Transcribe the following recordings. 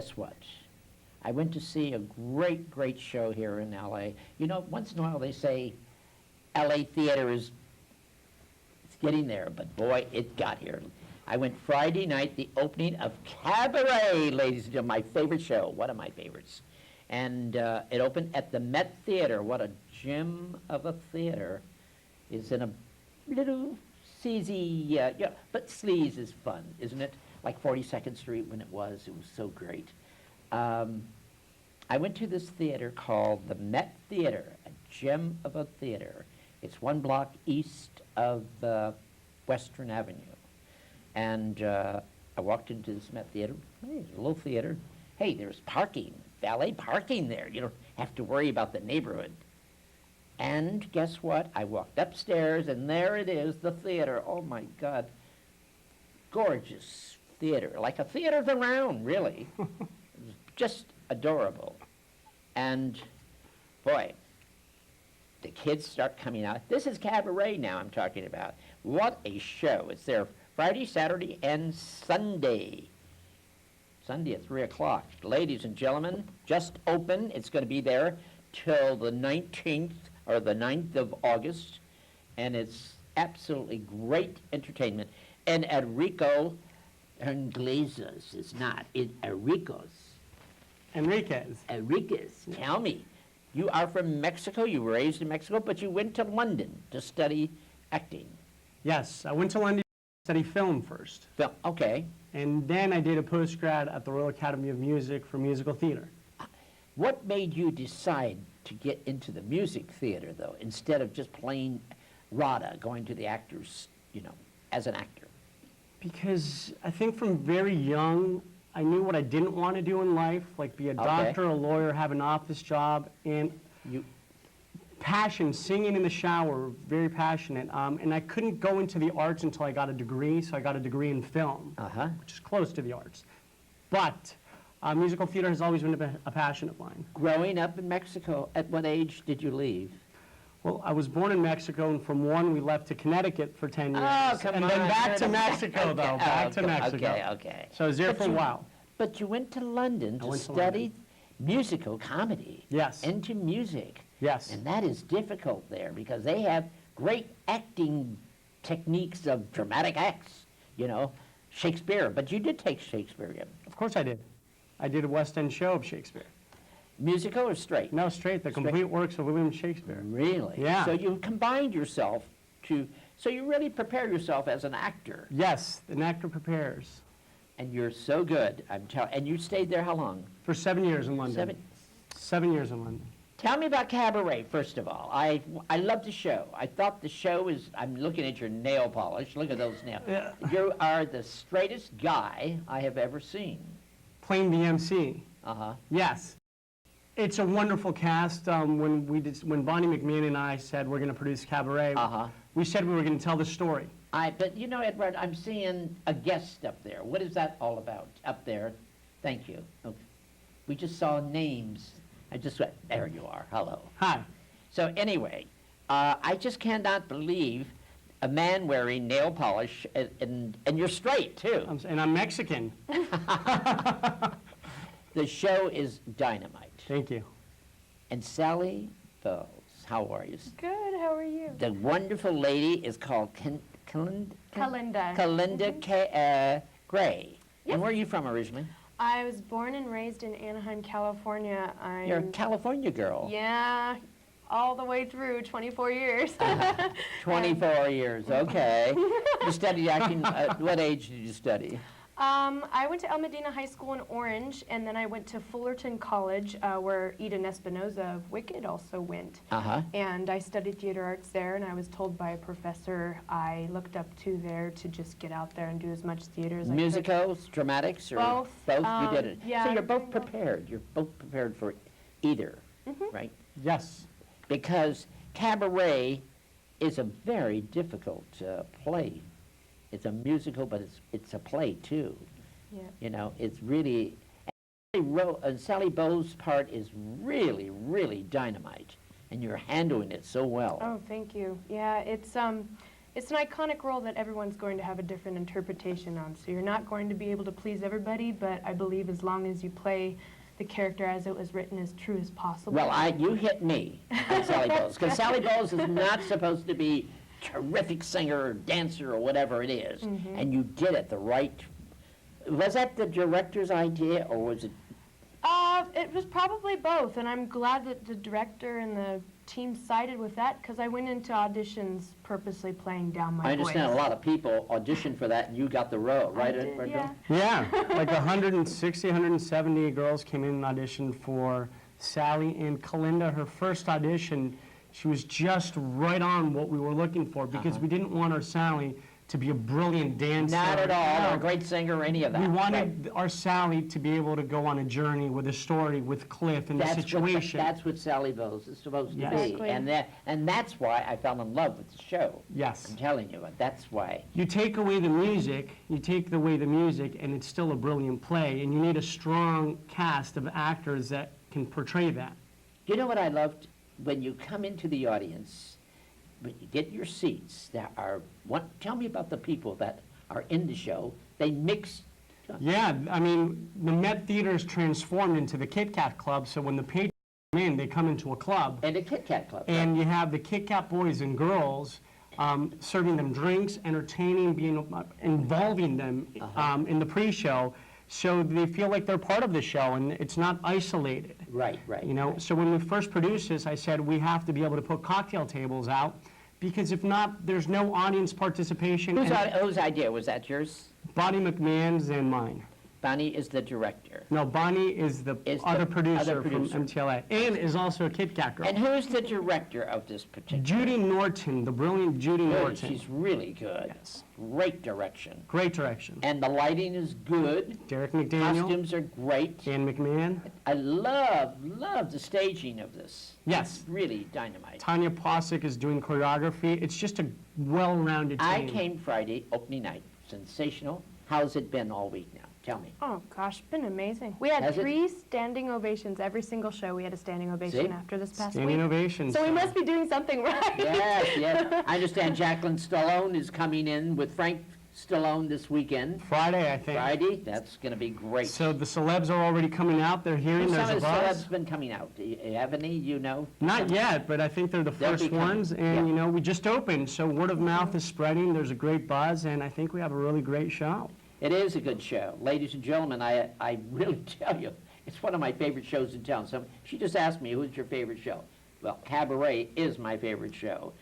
Guess what? I went to see a great, great show here in LA. You know, once in a while they say LA theater is it's getting there, but boy, it got here. I went Friday night, the opening of Cabaret, ladies and gentlemen, my favorite show, one of my favorites. And it opened at the Met Theater. What a gem of a theater. It's in a little sleazy, yeah, but sleaze is fun, isn't it? Like 42nd Street when it was so great. I went to this theater called the Met Theater, a gem of a theater. It's one block east of Western Avenue. And I walked into this Met Theater. Hey, it's a little theater. Hey, there's parking, valet parking there. You don't have to worry about the neighborhood. And guess what? I walked upstairs, and there it is, the theater. Oh, my God. Gorgeous theater, like a theater of the round, really. Just adorable. And, boy, the kids start coming out. This is Cabaret now I'm talking about. What a show. It's there Friday, Saturday, and Sunday. Sunday at 3 o'clock. Ladies and gentlemen, just open. It's going to be there till the 19th or the 9th of August. And it's absolutely great entertainment. And Enrico Iglesias is not. It's Enriquez. Enriquez, tell me. You are from Mexico. You were raised in Mexico, but you went to London to study acting. Yes, I went to London to study film first. Film, okay. And then I did a postgrad at the Royal Academy of Music for musical theater. What made you decide to get into the music theater, though, instead of just playing RADA, going to the actors, you know, as an actor? Because I think from very young, I knew what I didn't want to do in life, like be a doctor, a lawyer, have an office job, and passion, singing in the shower, very passionate. And I couldn't go into the arts until I got a degree, so I got a degree in film, which is close to the arts. But musical theater has always been a passion of mine. Growing up in Mexico, at what age did you leave? Well, I was born in Mexico, and from one, we left to Connecticut for 10 years. Oh, come and on. then back to Mexico, though, back to Mexico. Okay. So I was there for a while. But you went to London to study musical comedy. Yes. Into music. Yes. And that is difficult there because they have great acting techniques of dramatic acts, you know, Shakespeare. But you did take Shakespeare in. Of course I did. I did a West End show of Shakespeare. Musical or straight? No, straight. The complete works of William Shakespeare. Really? Yeah. So you combined yourself so you really prepare yourself as an actor. Yes, an actor prepares. And you're so good, I'm telling. And you stayed there how long? For 7 years in London. 7 years in London. Tell me about Cabaret, first of all. I love the show. I thought the show is, I'm looking at your nail polish. Look at those nails. Yeah. You are the straightest guy I have ever seen. Playing the MC. Uh-huh. Yes. It's a wonderful cast. When Bonnie McMahon and I said we're going to produce Cabaret, we said we were going to tell the story. But you know, Edward, I'm seeing a guest up there. What is that all about up there? Thank you. Okay. We just saw names. I just went, there you are. Hello. Hi. So anyway, I just cannot believe a man wearing nail polish, and you're straight, too. And I'm Mexican. The show is dynamite. Thank you. And Sally Bowles, how are you? Good, how are you? The wonderful lady is called Kalinda. Gray. Yes. And where are you from originally? I was born and raised in Anaheim, California. You're a California girl. Yeah, all the way through 24 years. 24 years, okay. You studied acting, what age did you study? I went to El Medina High School in Orange, and then I went to Fullerton College, where Eden Espinoza of Wicked also went. And I studied theater arts there, and I was told by a professor I looked up to there to just get out there and do as much theater as I could. Musicals, dramatics, or both? Both? You did it. Yeah. So you're both prepared. You're both prepared for either, right? Yes. Because Cabaret is a very difficult play. It's a musical, but it's a play, too. Yeah. You know, it's really... Sally Bowles' part is really, really dynamite, and you're handling it so well. Oh, thank you. Yeah, it's it's an iconic role that everyone's going to have a different interpretation on. So you're not going to be able to please everybody, but I believe as long as you play the character as it was written as true as possible. Well, you hit me on Sally Bowles, because Sally Bowles is not supposed to be terrific singer or dancer or whatever it is, and you did it the right. Was that the director's idea, or was it? It was probably both, and I'm glad that the director and the team sided with that, because I went into auditions purposely playing down my voice. I understand a lot of people auditioned for that, and you got the role, right? I did, yeah. Yeah, like 160, 170 girls came in and auditioned for Sally, and Kalinda, her first audition, she was just right on what we were looking for, because we didn't want our Sally to be a brilliant dancer. Not at all, or a great singer, or any of that. We wanted our Sally to be able to go on a journey with a story, with Cliff and the situation. That's what Sally Bowles is supposed to Yes. be. Exactly. And that's why I fell in love with the show. Yes. I'm telling you, that's why. You take away the music, and it's still a brilliant play, and you need a strong cast of actors that can portray that. You know what I loved? When you come into the audience, when you get your seats, tell me about the people that are in the show. They mix. Yeah, I mean, the Met Theater is transformed into the Kit Kat Club, so when the patrons come in, they come into a club. And a Kit Kat Club. And you have the Kit Kat boys and girls serving them drinks, entertaining, involving them in the pre-show, so they feel like they're part of the show, and it's not isolated. Right. You know, so when we first produced this, I said we have to be able to put cocktail tables out, because if not, there's no audience participation. Whose idea was that? Yours? Bonnie McMahon's and mine. Bonnie is the director. No, Bonnie is the other producer from MTLA, and is also a Kit Kat girl. And who's the director of this particular? Judy Norton, the brilliant Judy Norton. She's really good. Yes. Great direction. Great direction. And the lighting is good. Derek McDaniel. Costumes are great. Dan McMahon. I love the staging of this. Yes. It's really dynamite. Tanya Posick is doing choreography. It's just a well-rounded team. I came Friday, opening night. Sensational. How's it been all week now? Tell me. Oh gosh, been amazing. We had Has it? 3 standing ovations. Every single show we had a standing ovation See? after this past Standing week. ovations. So we must be doing something right. Yes. I understand Jacqueline Stallone is coming in with Frank Stallone this weekend. Friday, I think. Friday? That's going to be great. So the celebs are already coming out. They're hearing there's Some a of the buzz. celebs been coming out. Do you have any, you know? Not yet, but I think they're the They'll be first coming. ones. And, Yeah. you know, we just opened, so word of mouth is spreading. There's a great buzz, and I think we have a really great show. It is a good show. Ladies and gentlemen, I really tell you, it's one of my favorite shows in town. So she just asked me, who's your favorite show? Well, Cabaret is my favorite show.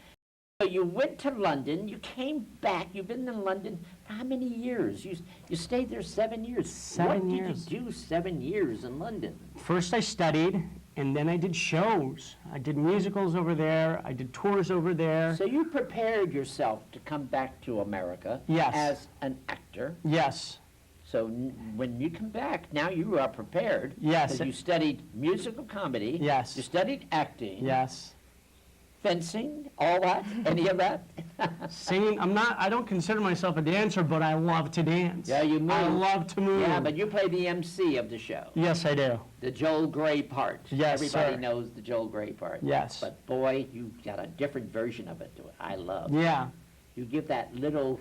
So you went to London, you came back, you've been in London for how many years? You stayed there 7 years. 7 years. What did you do 7 years in London? First I studied, and then I did shows. I did musicals over there. I did tours over there. So you prepared yourself to come back to America Yes. as an actor. Yes. So when you come back, now you are prepared. Yes. Because you studied musical comedy. Yes. You studied acting. Yes. Fencing, all that, any of that? Singing, I don't consider myself a dancer, but I love to dance. Yeah, you move. I love to move. Yeah, but you play the MC of the show. Yes, I do. The Joel Grey part. Yes, Everybody sir. knows the Joel Grey part. Yes. But boy, you got a different version of it to it. I love. Yeah. You give that little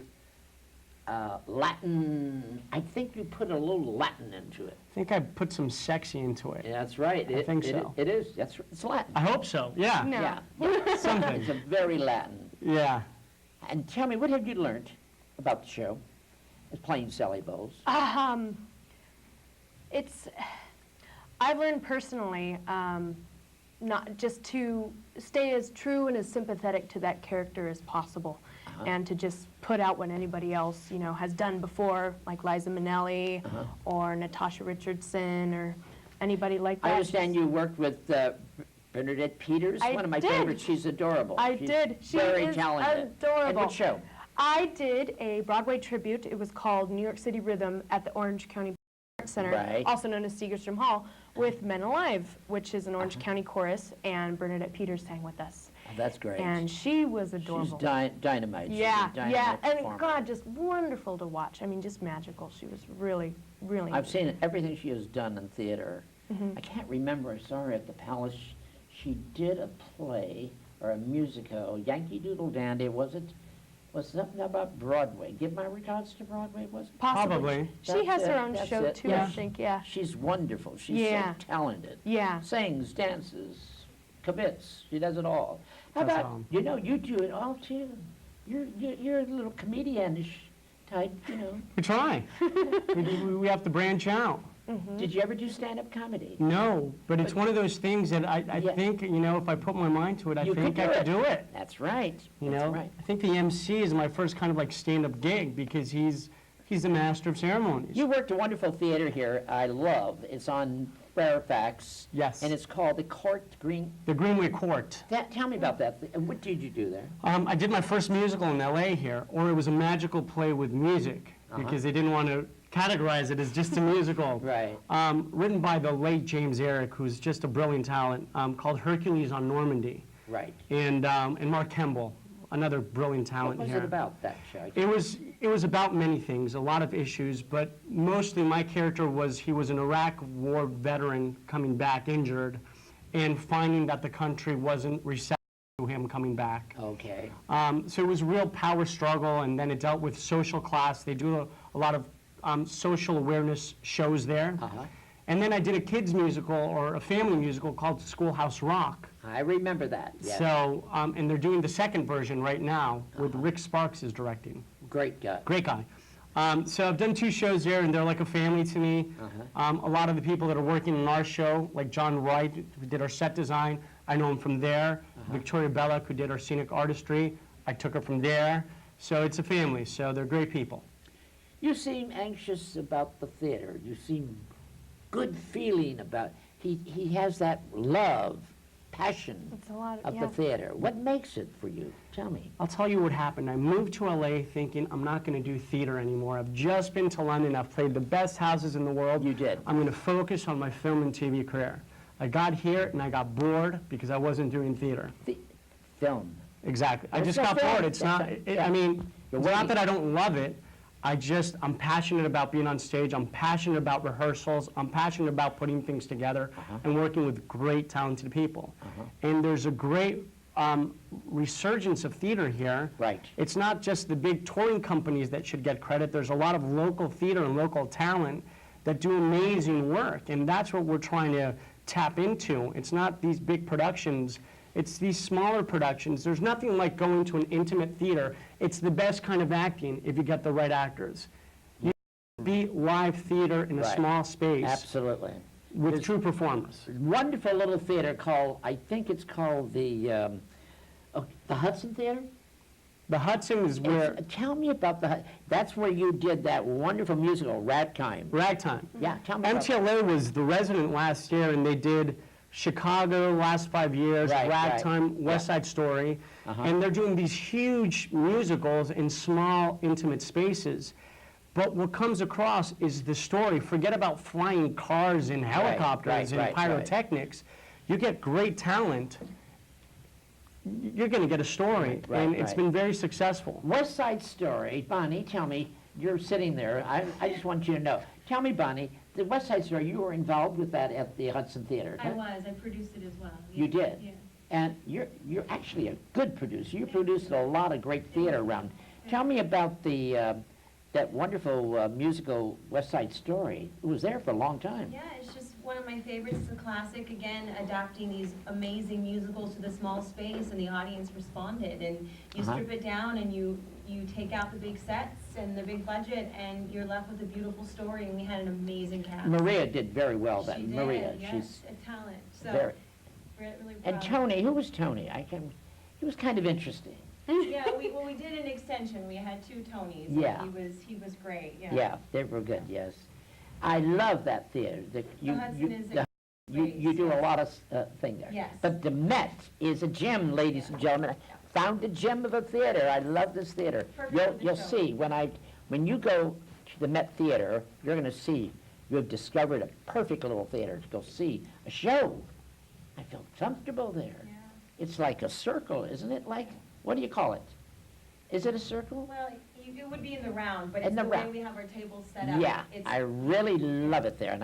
Latin, I think you put a little Latin into it. I think I put some sexy into it. Yeah, that's right. I think so. It is. It's Latin. I hope so. Yeah. No. Yeah. Something. It's a very Latin. Yeah. And tell me, what have you learned about the show as playing Sally Bowles? I've learned personally not just to stay as true and as sympathetic to that character as possible, and to just put out what anybody else, you know, has done before, like Liza Minnelli or Natasha Richardson or anybody like that. I understand you worked with Bernadette Peters, I one of my did. favorites. She's adorable. She's She very is talented. adorable. And what show? I did a Broadway tribute. It was called New York City Rhythm at the Orange County Arts Center, Right. also known as Segerstrom Hall, with Men Alive, which is an Orange County chorus, and Bernadette Peters sang with us. Oh, that's great. And she was She's adorable. dynamite. She's Yeah, a dynamite yeah, and performer. God, just wonderful to watch. I mean, just magical. She was really, really I've neat. seen everything she has done in theater. I can't remember, I saw her at the Palace. She did a play or a musical, Yankee Doodle Dandy, was it? was something about Broadway. Give my regards to Broadway, was it? Probably. She That's has her it, own that's show it. too, Yeah. I think, yeah. She's wonderful. She's Yeah. so talented. Yeah. Sings, dances, commits. She does it all. How Does it about, all. you know, you do it all too. You're a little comedian-ish type, you know. We try. we have to branch out. Did you ever do stand-up comedy? No, but it's one of those things that I Yeah. think, you know, if I put my mind to it, I You think I could could do it. That's right. You That's know, right. I think the MC is my first kind of like stand-up gig because he's the master of ceremonies. You worked a wonderful theater here I love. It's on Fairfax. Yes. And it's called the The Greenway Court. Tell me about that. What did you do there? I did my first musical in LA here, or it was a magical play with music, because they didn't want to categorize it as just a musical. Right. Written by the late James Eric, who's just a brilliant talent, called Hercules on Normandy. Right. And Mark Kemble, another brilliant What talent was here. it about, that show? It was about many things, a lot of issues, but mostly my character he was an Iraq war veteran coming back injured and finding that the country wasn't receptive to him coming back. Okay. So it was a real power struggle, and then it dealt with social class. They do a lot of social awareness shows there. And then I did a kids musical or a family musical called Schoolhouse Rock. I remember that, yes. So, and they're doing the second version right now with Rick Sparks is directing. Great guy. Great guy. So I've done 2 shows there, and they're like a family to me. A lot of the people that are working in our show, like John Wright, who did our set design, I know him from there. Victoria Belloc, who did our scenic artistry, I took her from there. So it's a family, so they're great people. You seem anxious about the theater. You seem good feeling about, he has that love, passion It's a lot of yeah. the theater. What makes it for you? Tell me. I'll tell you what happened. I moved to LA thinking I'm not going to do theater anymore. I've just been to London. I've played the best houses in the world. You did. I'm going to focus on my film and TV career. I got here and I got bored because I wasn't doing theater. Film. Exactly. I It's just not got film. bored. It's not, I mean, You're it's not waiting. that I don't love it. I'm passionate about being on stage. I'm passionate about rehearsals. I'm passionate about putting things together and working with great, talented people. And there's a great resurgence of theater here. Right. It's not just the big touring companies that should get credit. There's a lot of local theater and local talent that do amazing work, and that's what we're trying to tap into. It's not these big productions. It's these smaller productions. There's nothing like going to an intimate theater. It's the best kind of acting if you get the right actors. You beat live theater in a Right. small space Absolutely. with true performers. Wonderful little theater called, I think it's called the Hudson Theater? The Hudson is where Tell me about that's where you did that wonderful musical, Ragtime. Ragtime. Yeah, tell me about MTLA was the resident last year, and they did Chicago last 5 years, Right, right. Ragtime, West Side Story, Uh-huh. and they're doing these huge musicals in small, intimate spaces. But what comes across is the story. Forget about flying cars and helicopters and right. pyrotechnics. You get great talent, you're going to get a story, Right, and it's right. been very successful. West Side Story. Bonnie, tell me, you're sitting there. I just want you to know. Tell me, Bonnie, the West Side Story, you were involved with that at the Hudson Theater. I was. I produced it as well. You Yeah. did? Yeah. And you're actually a good producer. You produced a lot of great theater around. Tell me about that wonderful musical West Side Story. It was there for a long time. Yeah, it's just one of my favorites. It's a classic. Again, adapting these amazing musicals to the small space, and the audience responded. And you strip it down, and you take out the big sets and the big budget, and you're left with a beautiful story. And we had an amazing cast. Maria did very well then. She did. Maria, Yes, she's a talent. So very. really And proud. Tony, who was Tony? He was kind of interesting. Yeah, we did an extension. We had 2 Tonys. and Yeah. He was great. Yeah. Yeah, they were good. Yes, I love that theater. Hudson is a you do a lot of thing there. Yes. But the Met is a gem, ladies and gentlemen. Found a gem of a theater. I love this theater. Perfect for the You'll show. see when you go to the Met Theater, you're going to see you have discovered a perfect little theater to go see a show. I feel comfortable there. Yeah. It's like a circle, isn't it? Like, what do you call it? Is it a circle? Well, it would be in the round, but In it's the the way round. we have our tables set up. Yeah, It's, I really love it there,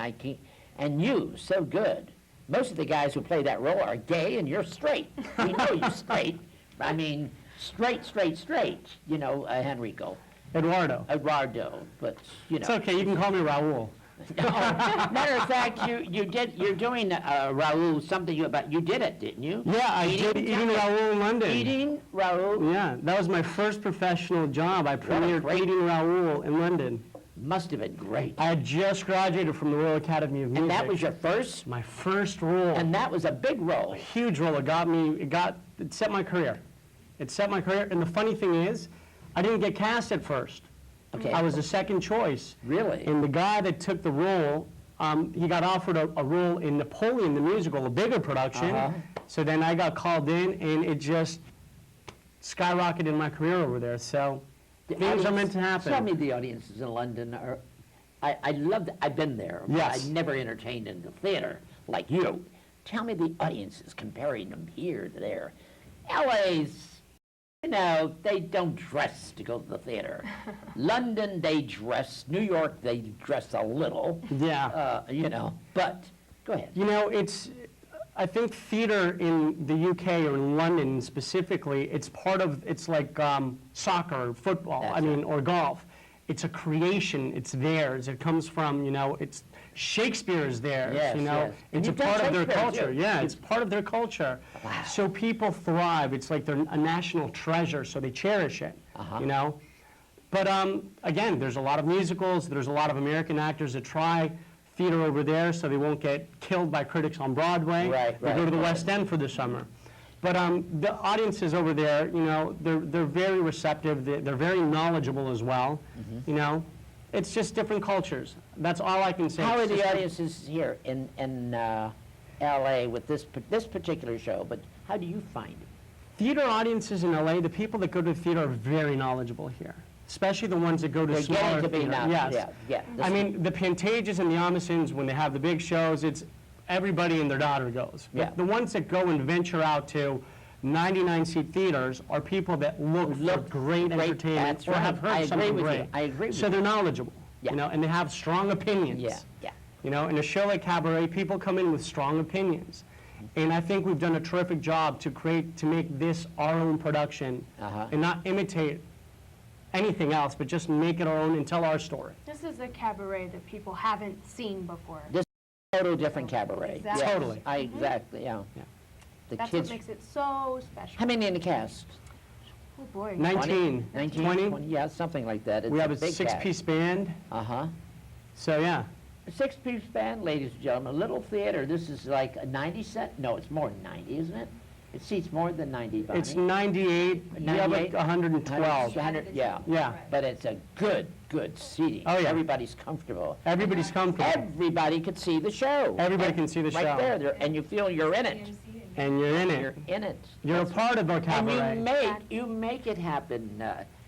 and you, so good. Most of the guys who play that role are gay, and you're straight. We know you're straight. I mean, straight, you know, Henrico. Eduardo. Eduardo, but, you know. It's okay, you can call me Raul. No, matter of fact, you're doing, Raul, something you did it, didn't you? Yeah, I did Eating Raul in London. Eating Raul? Yeah, that was my first professional job. I a premiered great- Eating Raul in London. Must have been great. I had just graduated from the Royal Academy of Music. And that was your first? my first role. And that was a big role. Huge role. It set my career. It set my career. And the funny thing is, I didn't get cast at first. Okay. I was the second choice. Really? And the guy that took the role, he got offered a role in Napoleon the musical, a bigger production. Uh-huh. So then I got called in, and it just skyrocketed my career over there. So things are meant to happen. Tell me the audiences in London are, I love, I've been there. but Yes. I never entertained in the theater like you. Tell me the audiences, comparing them here to there. LA's, you know, they don't dress to go to the theater. London, they dress. New York, they dress a little. Yeah. You know, but, go ahead. You know, I think theater in the UK or in London specifically, it's like soccer, football, That's or golf. It's a creation, it's theirs. It comes from, it's Shakespeare is theirs, Yes, yes. And It's a you've done part of their Shakespeare, culture. too. Yeah, it's part of their culture. Wow. So people thrive. It's like they're a national treasure, so they cherish it, Uh-huh. But again, there's a lot of musicals, there's a lot of American actors that try theater over there so they won't get killed by critics on Broadway. They go to the West End for the summer. But the audiences over there, they're very receptive, they're very knowledgeable as well, It's just different cultures. That's all I can say. How are It's the just- audiences here in LA with this particular show, but how do you find it? Theater audiences in LA, the people that go to the theater are very knowledgeable here, especially the ones that go to They're smaller getting to be theater. now, Yes. yeah. I mean, the Pantages and the Amisons, when they have the big shows, it's everybody and their daughter goes. But Yeah. the ones that go and venture out to 99-seat theaters are people that look for great entertainment that's or have right. I heard agree something with you. great. I agree with So you. they're knowledgeable, Yeah. and they have strong opinions. Yeah. In a show like Cabaret, people come in with strong opinions. And I think we've done a terrific job to make this our own production and not imitate anything else, but just make it our own and tell our story. This is a cabaret that people haven't seen before. This is a total different cabaret. Exactly. Yes, Totally. Exactly, yeah. The That's kids, what makes it so special. how many in the cast? Oh, boy. 19, 20? Yeah, something like that. It's We have a big six-piece band, cast. Uh-huh. so yeah. A six-piece band, ladies and gentlemen, a little theater. This is like a 90 set? No, it's more than 90, isn't it? It seats more than 90, Bonnie. It's 98, we have 98? like 112. 100, yeah. Yeah. But it's a good seating. Oh, yeah. Everybody's comfortable. Everybody's comfortable, Everybody could see the show. Everybody can see the Right show. there, and you feel you're in it. and you're in You're it. in it. You're a part of our And cabaret. you make it happen.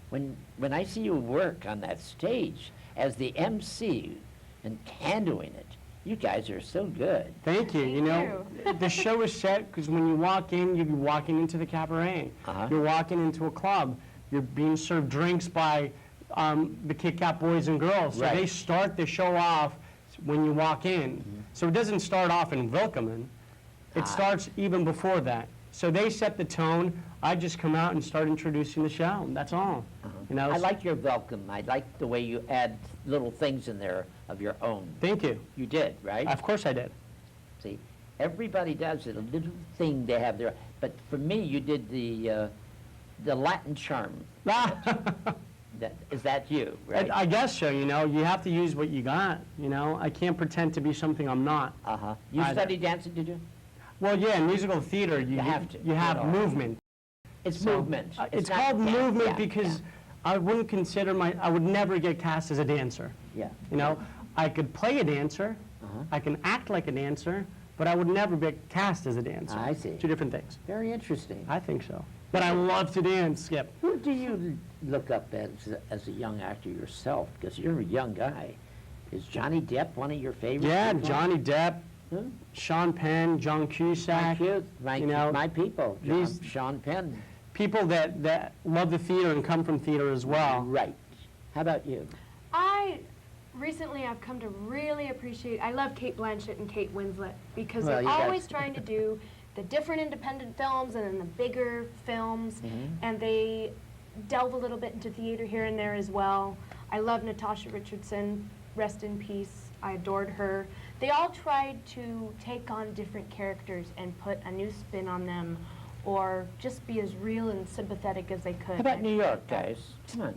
When I see you work on that stage as the MC and handling it, you guys are so good. Thank you. The show is set because when you walk in, you're walking into the cabaret. You're walking into a club. You're being served drinks by the Kit Kat boys and girls. So Right. they start the show off when you walk in. So it doesn't start off in Welcome. It starts even before that. So they set the tone. I just come out and start introducing the show. That's all. I like your welcome. I like the way you add little things in there of your own. Thank you. You did, right? Of course I did. See, everybody does it, a little thing they have there. But for me, you did the Latin charm. Is that you, right? I guess so. You have to use what you got. I can't pretend to be something I'm not. You Either. studied dancing, did you? Well, yeah, in musical theater, you have to. You have movement. It's So, movement. It's not called dance. movement Yeah, because I wouldn't consider I would never get cast as a dancer. Yeah. I could play a dancer, I can act like a dancer, but I would never be cast as a dancer. I see. Two different things. Very interesting. I think so. But I love to dance, Skip. Who do you look up as a young actor yourself? Because you're a young guy. Is Johnny Depp one of your favorites? Yeah, people? Johnny Depp, Huh? Sean Penn, John Cusack. My people, these- Sean Penn. People that love the theater and come from theater as well. Right. How about you? Recently, I've come to really appreciate, I love Kate Blanchett and Kate Winslet because Well, they're you guys- always trying to do the different independent films and then the bigger films, and they delve a little bit into theater here and there as well. I love Natasha Richardson, rest in peace. I adored her. They all tried to take on different characters and put a new spin on them, or just be as real and sympathetic as they could. How about New York, guys? Come on.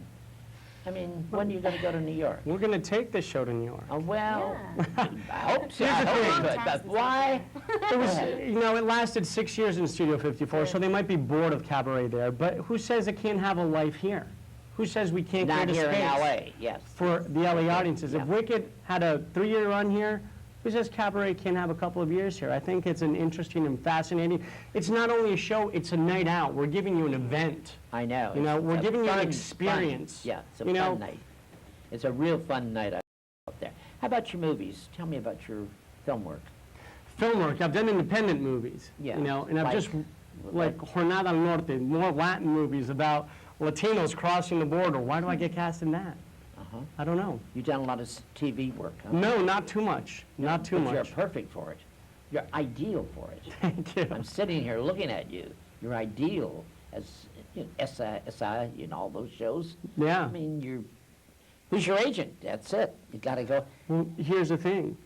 I mean, when are you going to go to New York? We're going to take this show to New York. Oh, well, Yeah. I hope so. Here's the thing. But why? It was, you know, it lasted 6 years in Studio 54, so they might be bored of Cabaret there, but who says it can't have a life here? Who says we can't Not create a here in space L.A., yes. for the LA audiences? Yeah. If Wicked had a 3-year run here, who says Cabaret can't have a couple of years here? I think it's an interesting and fascinating. It's not only a show, it's a night out. We're giving you an event. I know. You know, It's we're a giving you an fun, experience. Yeah, it's a You know, fun night. It's a real fun night out there. How about your movies? Tell me about your film work. Film work, I've done independent movies. Yeah, You know, and I've like- just, like Jornada al Norte, more Latin movies about Latinos crossing the border. Why do I get cast in that? Uh-huh. I don't know. You've done a lot of TV work, huh? No, not too much. Not too But you're much. perfect for it. You're ideal for it. Thank you. I'm sitting here looking at you. You're ideal as, you know, SI, you know, all those shows. Yeah. I mean, who's your agent? That's it. You gotta go. Well, here's the thing.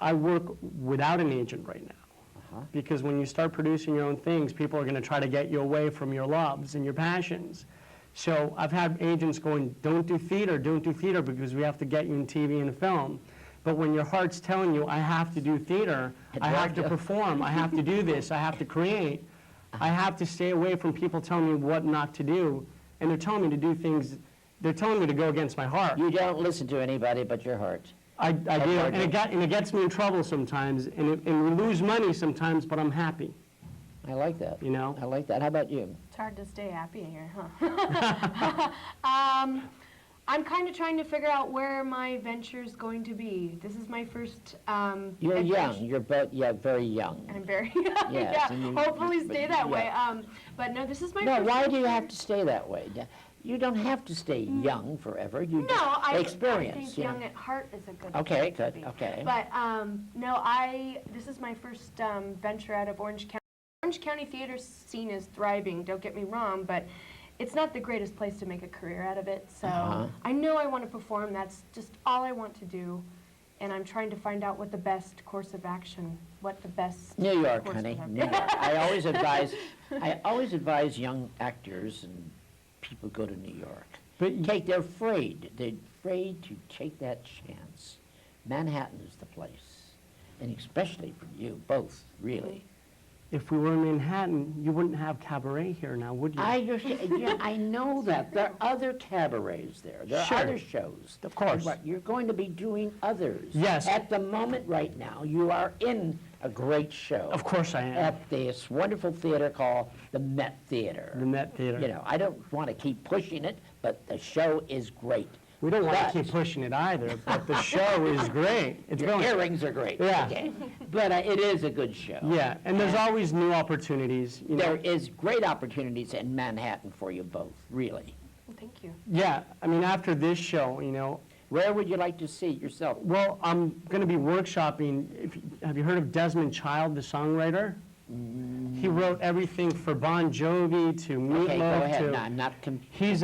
I work without an agent right now. Uh-huh. Because when you start producing your own things, people are going to try to get you away from your loves and your passions. So I've had agents going, don't do theater because we have to get you in TV and film. But when your heart's telling you, I have to do theater, I have to perform, I have to do this, I have to create, I have to stay away from people telling me what not to do. And they're telling me to do things, they're telling me to go against my heart. You don't listen to anybody but your heart. I do, hard and it gets me in trouble sometimes, and we lose money sometimes, but I'm happy, I like that. you know? I like that. How about you? It's hard to stay happy here, huh? I'm kind of trying to figure out where my venture's going to be. This is my first You're adventure. young. You're both, yeah, very young. I'm very young, Yes, yeah. and you- Hopefully but- stay that yeah. way. But no, this is my No, first why do you venture. have to stay that way? You don't have to stay young forever. You No, just I experience. think you know. young at heart is a good Okay, place to good, be. okay. But no, this is my first venture out of Orange County. Orange County theater scene is thriving, don't get me wrong, but it's not the greatest place to make a career out of it. So Uh-huh. I know I want to perform, that's just all I want to do. And I'm trying to find out what the best course of action, what the best New York, course honey, of New York. I always advise young actors and people go to New York. But They're afraid. They're afraid to take that chance. Manhattan is the place, and especially for you both, really. if we were in Manhattan, you wouldn't have Cabaret here now, would you? Yeah, I know that. There are other cabarets there. There Sure. are other shows. Of course. But you're going to be doing others. Yes. At the moment right now, you are in a great show. Of course I am. At this wonderful theater called the Met Theater. The Met Theater. You know, I don't want to keep pushing it, but the show is great. We don't want But- to keep pushing it either, but the show is great. It's Your going. earrings are great. Yeah. Okay? But it is a good show. Yeah, and there's always new opportunities, you know. There is great opportunities in Manhattan for you both, really. Thank you. Yeah, I mean, after this show, you know, Where would you like to see yourself? well, I'm going to be workshopping. Have you heard of Desmond Child, the songwriter? He wrote everything for Bon Jovi to Meatloaf Okay, go ahead. to. No, I'm not. He's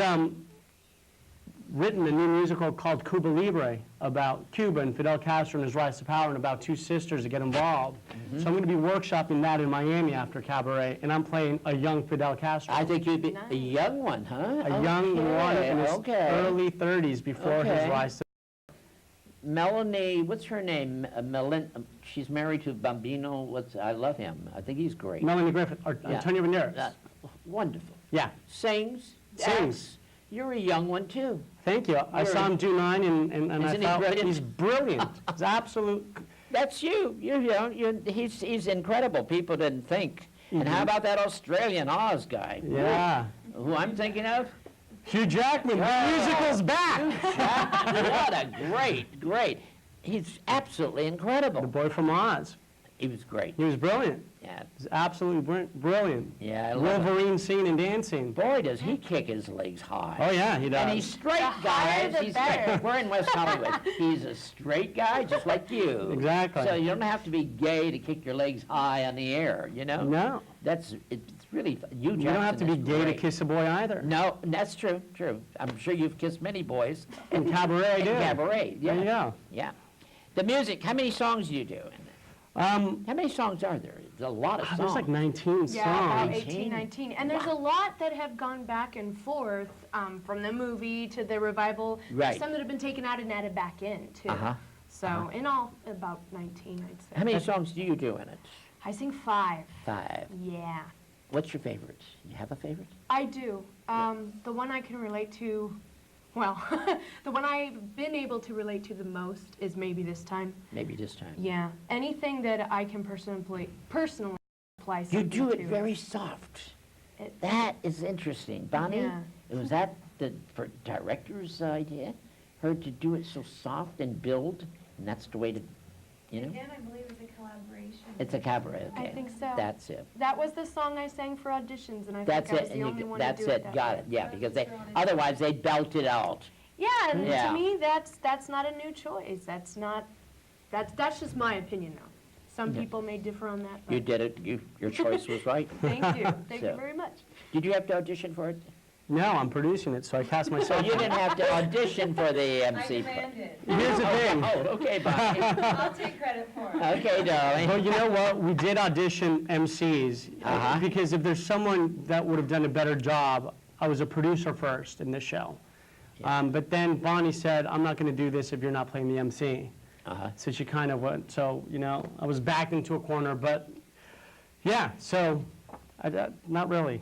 written a new musical called Cuba Libre about Cuba and Fidel Castro and his rise to power, and about two sisters that get involved. So I'm going to be workshopping that in Miami after Cabaret, and I'm playing a young Fidel Castro. I think you'd be Nice. a young one, huh? A young one in his okay. early 30s before his Okay. rise to Melanie, what's her name? She's married to Bambino. I love him. I think he's great. Melanie Griffith, or Yeah. Antonio Banderas. Wonderful. Yeah, Sings. Sings. acts. You're a young one too. thank you. I You're- saw him do 9, and I Isn't he thought brilliant? he's brilliant. He's absolute. That's you. He's incredible. People didn't think. And how about that Australian Oz guy? Yeah. Who I'm thinking of? Hugh Jackman, the musical's back. What a great. He's absolutely incredible. The boy from Oz. He was great. He was brilliant. Yeah. He was absolutely brilliant. Yeah, I love it. Wolverine singing and dancing. Boy, does he kick his legs high. Oh, yeah, he does. And he's straight, The higher guys. the He's better. straight. We're in West Hollywood. He's a straight guy, just like you. Exactly. So you don't have to be gay to kick your legs high on the air, you know? No. It's really, Hugh Jackson You don't have to be is gay to great. kiss a boy either. No, that's true, true. I'm sure you've kissed many boys. In Cabaret, I In did. Cabaret, yeah. There you go. Yeah. The music, how many songs do you do? How many songs are there? There's a lot of songs. There's like 19 Yeah, about songs. 18, 19. And there's a lot that have gone back and forth from the movie to the revival. Right. There's some that have been taken out and added back in, too. Uh-huh. So in all, about 19, I'd say. How many songs do you do in it? I sing 5. 5. Yeah. What's your favorite? You have a favorite? I do. The one I can relate to, well, the one I've been able to relate to the most is Maybe This Time. Maybe this time. Yeah. Anything that I can personally apply You something do it to. very soft. It- That is interesting. Bonnie, Yeah. was that the director's idea? Her to do it so soft and build, and that's the way to, you know? Again, I believe it's a collaboration. It's a cabaret, I okay. think so. That's it. That was the song I sang for auditions, and I That's think I it, was the and only you, one that's to do it, that got way. it, yeah, That's because the audition. otherwise they'd belt it out. Yeah, and Yeah. to me, that's not a new choice. That's just my opinion, though. Some Yeah. people may differ on that. But You did it, your choice was right. Thank you. Thank you So- very much. Did you have to audition for it? No, I'm producing it, so I cast So myself. you didn't have to audition for the I MC. planned it. Here's the thing. Oh, okay, Bonnie. I'll take credit for it. Okay, darling. Well, you know what? We did audition MCs Uh-huh. because if there's someone that would have done a better job, I was a producer first in this show. Yeah. But then Bonnie said, "I'm not going to do this if you're not playing the MC." Uh-huh. So she kind of went. So I was backed into a corner. But yeah, so not really.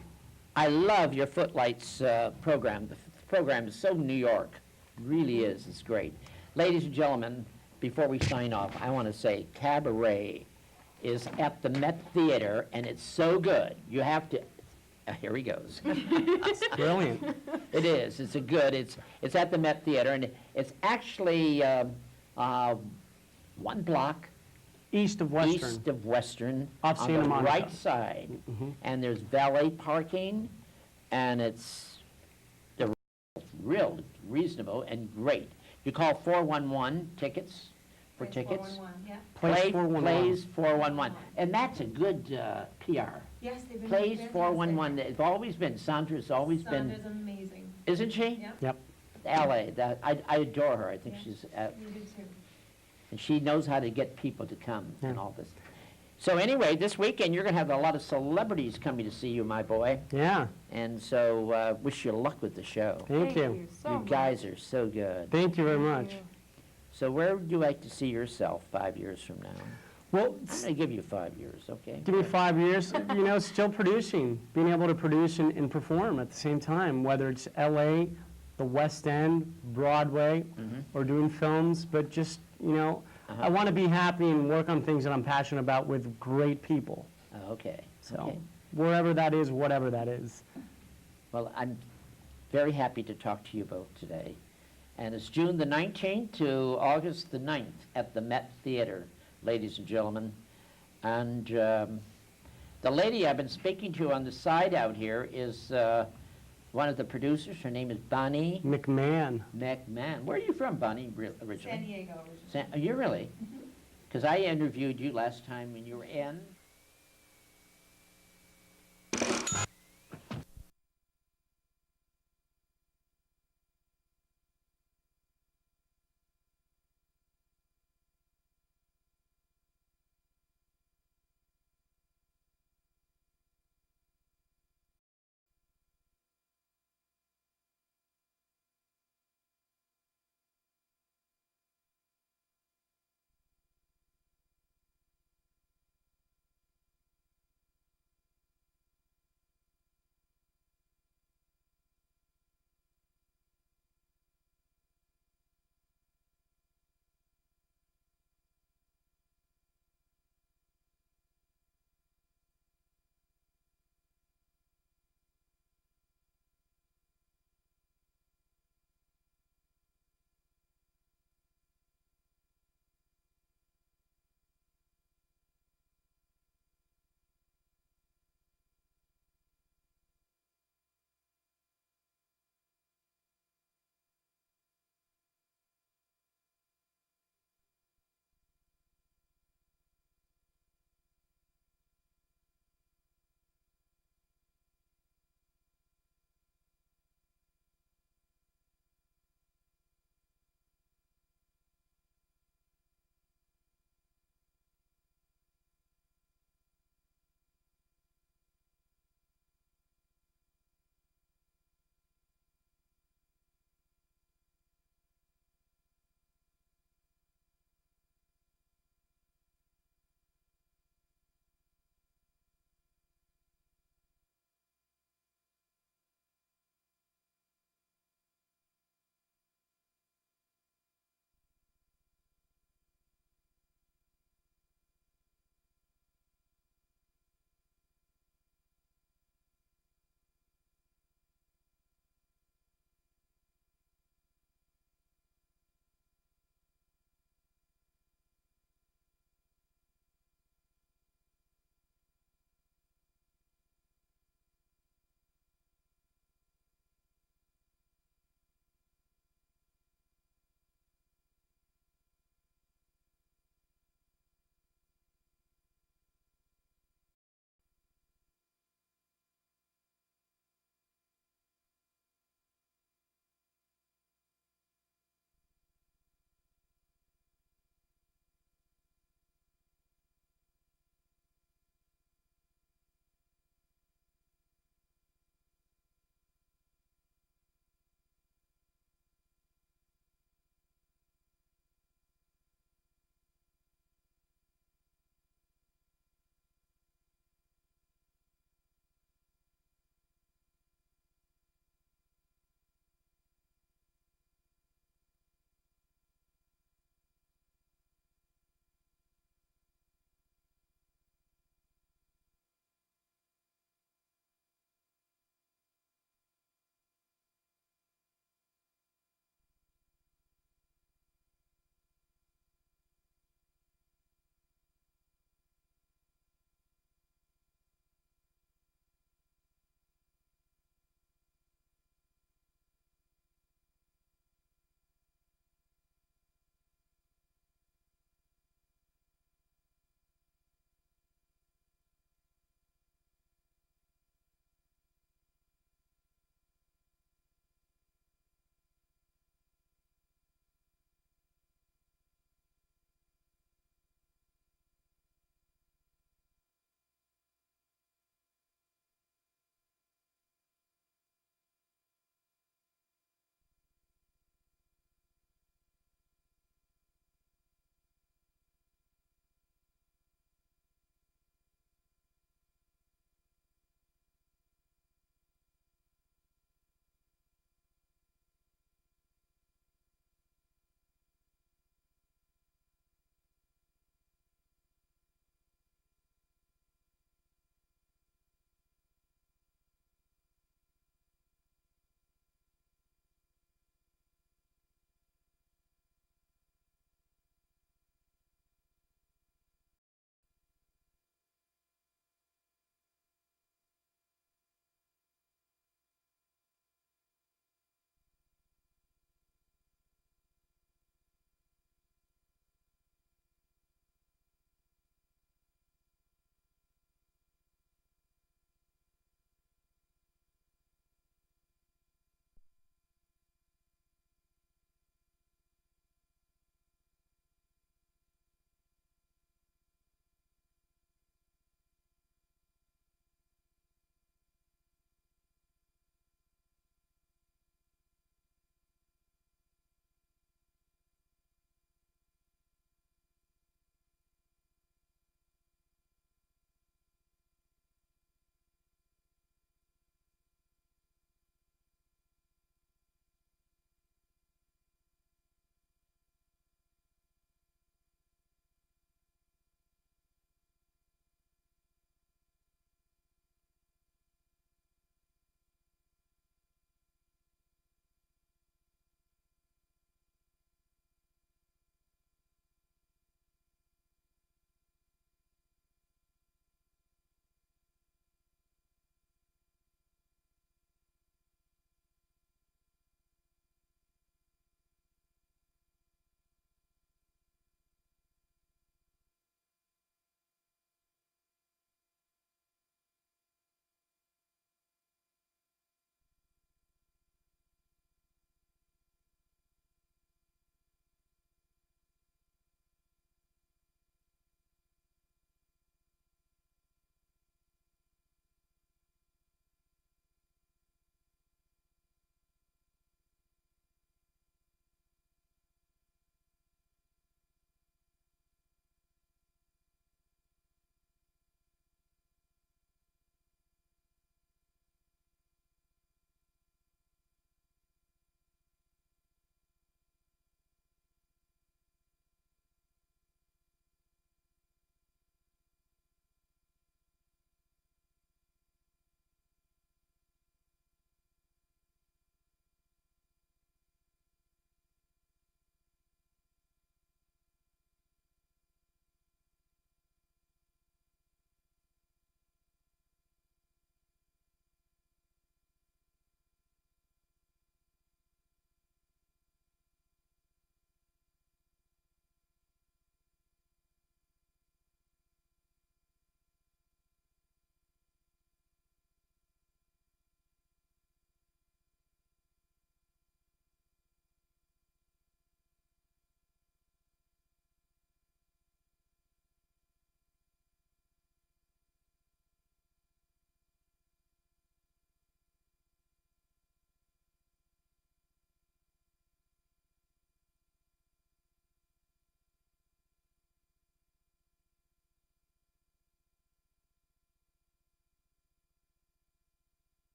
I love your Footlights program. The program is so New York. It really is. It's great. Ladies and gentlemen, before we sign off, I want to say Cabaret is at the Met Theater, and it's so good. You have to... here he goes. Brilliant. It is. It's it's at the Met Theater, and it's actually 1 block East of Western. east of Western, Off on Santa the Monica. right side. Mhm. And there's valet parking, and it's real reasonable and great. You call 411 tickets for Place tickets. 411, yeah. Place 411. Plays 411. And that's a good PR. Yes, they've been Plays fantastic. 411. It's always been, Sandra's always been, Sandra's amazing. isn't she? Yep, Yep. LA, I adore her. I think Yeah. she's, you do too. and she knows how to get people to come and Yeah. all this. So anyway, this weekend, you're going to have a lot of celebrities coming to see you, my boy. Yeah. And so wish you luck with the show. Thank you. so You much. guys are so good. Thank you very much. you. So where would you like to see yourself 5 years from now? Well, I'm going to give you 5 years, okay? give me 5 years, still producing, being able to produce and perform at the same time, whether it's LA, the West End, Broadway, Mhm. or doing films, but just, I want to be happy and work on things that I'm passionate about with great people. Okay. So Okay. wherever that is, whatever that is. Well, I'm very happy to talk to you both today. And it's June the 19th to August the 9th at the Met Theater, ladies and gentlemen. And the lady I've been speaking to on the side out here is one of the producers. Her name is Bonnie McMahon. McMahon. Where are you from, Bonnie, originally? San Diego originally. Are you really? Because I interviewed you last time when you were in